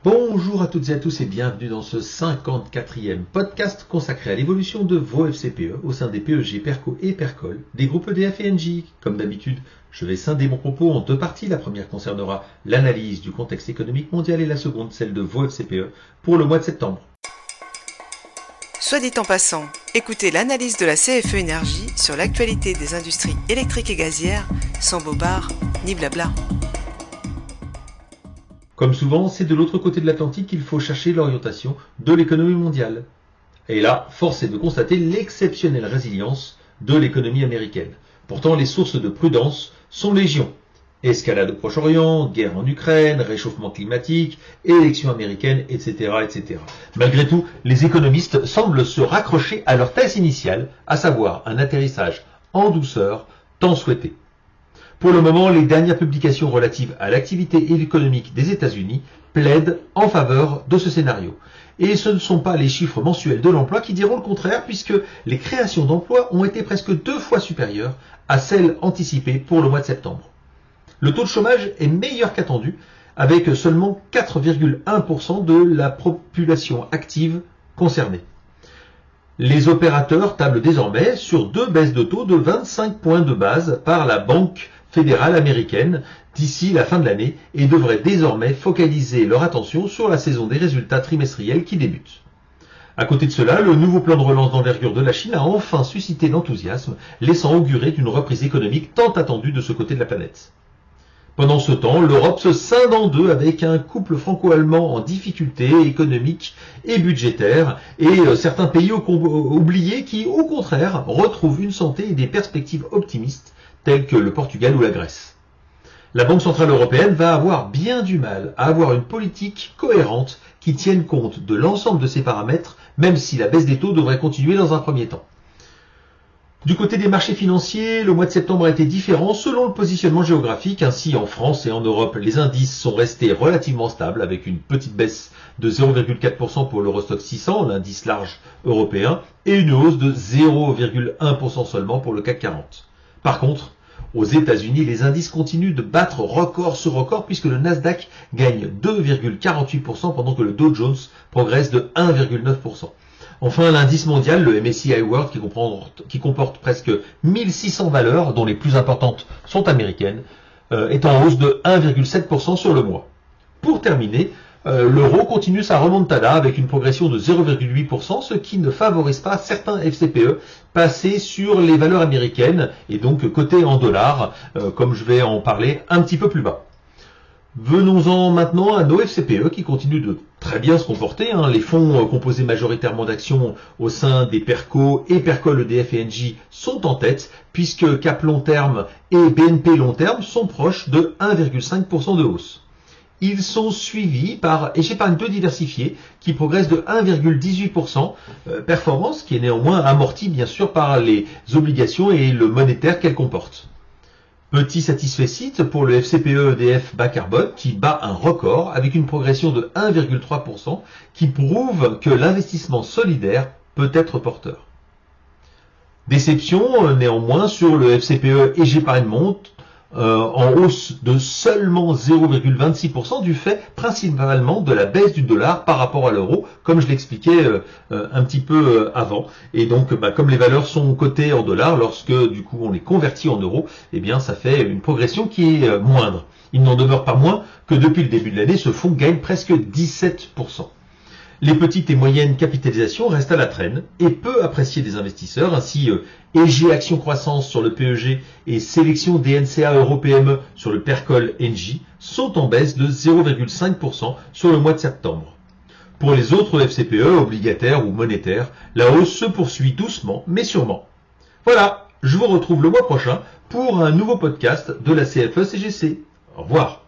Bonjour à toutes et à tous et bienvenue dans ce 54e podcast consacré à l'évolution de vos FCPE au sein des PEG, PERCO et PERCOL, des groupes EDF et ENGIE. Comme d'habitude, je vais scinder mon propos en deux parties. La première concernera l'analyse du contexte économique mondial et la seconde celle de vos FCPE pour le mois de septembre. Soit dit en passant, écoutez l'analyse de la CFE Énergie sur l'actualité des industries électriques et gazières, sans bobard ni blabla. Comme souvent, c'est de l'autre côté de l'Atlantique qu'il faut chercher l'orientation de l'économie mondiale. Et là, force est de constater l'exceptionnelle résilience de l'économie américaine. Pourtant, les sources de prudence sont légion. Escalade au Proche-Orient, guerre en Ukraine, réchauffement climatique, élections américaines, etc., etc. Malgré tout, les économistes semblent se raccrocher à leur thèse initiale, à savoir un atterrissage en douceur tant souhaité. Pour le moment, les dernières publications relatives à l'activité économique des États-Unis plaident en faveur de ce scénario. Et ce ne sont pas les chiffres mensuels de l'emploi qui diront le contraire, puisque les créations d'emplois ont été presque 2 fois supérieures à celles anticipées pour le mois de septembre. Le taux de chômage est meilleur qu'attendu, avec seulement 4,1% de la population active concernée. Les opérateurs tablent désormais sur 2 baisses de taux de 25 points de base par la Banque fédérale américaine d'ici la fin de l'année et devraient désormais focaliser leur attention sur la saison des résultats trimestriels qui débute. À côté de cela, le nouveau plan de relance d'envergure de la Chine a enfin suscité l'enthousiasme, laissant augurer d'une reprise économique tant attendue de ce côté de la planète. Pendant ce temps, l'Europe se scinde en deux avec un couple franco-allemand en difficulté économique et budgétaire et certains pays oubliés qui, au contraire, retrouvent une santé et des perspectives optimistes tels que le Portugal ou la Grèce. La Banque Centrale Européenne va avoir bien du mal à avoir une politique cohérente qui tienne compte de l'ensemble de ces paramètres, même si la baisse des taux devrait continuer dans un premier temps. Du côté des marchés financiers, le mois de septembre a été différent selon le positionnement géographique. Ainsi, en France et en Europe, les indices sont restés relativement stables avec une petite baisse de 0,4% pour l'Eurostoxx 600, l'indice large européen, et une hausse de 0,1% seulement pour le CAC 40. Par contre, aux États-Unis, les indices continuent de battre record sur record puisque le Nasdaq gagne 2,48% pendant que le Dow Jones progresse de 1,9%. Enfin, l'indice mondial, le MSCI World, qui comporte presque 1600 valeurs, dont les plus importantes sont américaines, est en hausse de 1,7% sur le mois. Pour terminer, l'euro continue sa remontada avec une progression de 0,8%, ce qui ne favorise pas certains FCPE passés sur les valeurs américaines et donc cotés en dollars, comme je vais en parler un petit peu plus bas. Venons-en maintenant à nos FCPE qui continuent de très bien se comporter. Les fonds composés majoritairement d'actions au sein des PERCO et PERCOL EDF et ENGIE sont en tête puisque CAP long terme et BNP long terme sont proches de 1,5% de hausse. Ils sont suivis par Épargne peu diversifiée qui progresse de 1,18%, performance qui est néanmoins amortie bien sûr par les obligations et le monétaire qu'elle comporte. Petit satisfecit pour le FCPE EDF bas carbone qui bat un record avec une progression de 1,3% qui prouve que l'investissement solidaire peut être porteur. Déception néanmoins sur le FCPE Épargne en hausse de seulement 0,26% du fait principalement de la baisse du dollar par rapport à l'euro, comme je l'expliquais un petit peu avant. Et donc, comme les valeurs sont cotées en dollars, lorsque du coup on les convertit en euros, eh bien ça fait une progression qui est moindre. Il n'en demeure pas moins que depuis le début de l'année, ce fonds gagne presque 17%. Les petites et moyennes capitalisations restent à la traîne et peu appréciées des investisseurs. Ainsi, EG Action Croissance sur le PEG et Sélection DNCA Euro-PME sur le PERCOL ENGIE sont en baisse de 0,5% sur le mois de septembre. Pour les autres FCPE, obligataires ou monétaires, la hausse se poursuit doucement mais sûrement. Voilà, je vous retrouve le mois prochain pour un nouveau podcast de la CFE-CGC. Au revoir.